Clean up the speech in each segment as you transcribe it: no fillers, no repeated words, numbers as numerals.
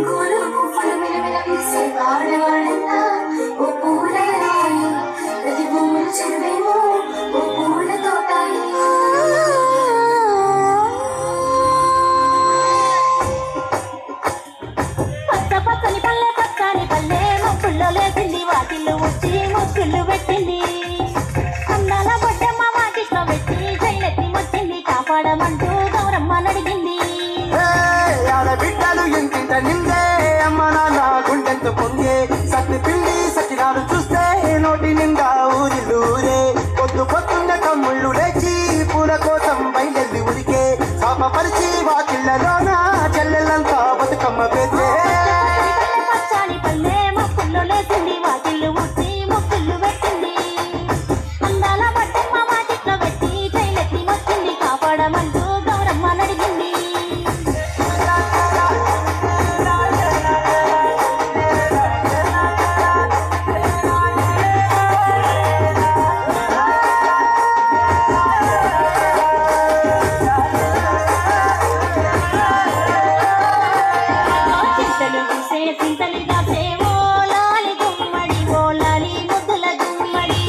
గోలు పువ్వులు మిలమిల విరిసే ఆడవాళ్ళంతా ఓ పూలరాయి, ప్రతి పువ్వులు చెరువేమో ఓ పూల తోటాయి. పచ్చ పచ్చని పల్లె పచ్చని పల్లె మొక్కుల్లో లేచింది, వాకిళ్ళు వచ్చి మొక్కులు పెట్టింది. అందాల బొడ్డమ్మ వాకిట్లో పెట్టి చైలెత్తి మొచ్చింది, కాపాడమంటూ గౌరమ్మ నడిగింది. బిడ్డలు ఇంటింట నిందే అమ్మ నాన్న గుండెంత పొంగే, సత్తి పిండి సచినాలు చూస్తే నోటి నిండా ఊరిలూరే. పొద్దు పొద్దున్న కమ్ముళ్ళు లేచి పూల కోసం బయలుదేరి ఉరికే, శాపపరిచి వాకిళ్ళలోన చెల్లెళ్ళంతా బతుకమ్మ పేర్చే. పచ్చని పల్లె మొక్కుల్లో లేచింది, వాకిళ్ళు వచ్చి మొక్కులు పెట్టింది. అందాల బొడ్డమ్మ వాకిట్లో పెట్టి చైలెత్తి మొచ్చింది, కాపాడమంటూ గౌరమ్మ నడిగింది. చింతలు దాచే ఓ లాలి గుమ్మడి, ఓ లాలి ముద్దుల గుమ్మడి,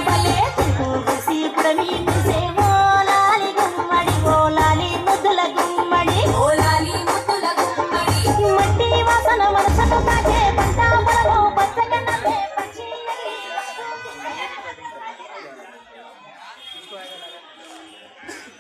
భలే చిరుకు చూసి పుడమి చూసే ఓ లాలి గుమ్మడి, ఓ లాలి ముద్దుల గుమ్మడి. మట్టి వాసన మనసును తాకే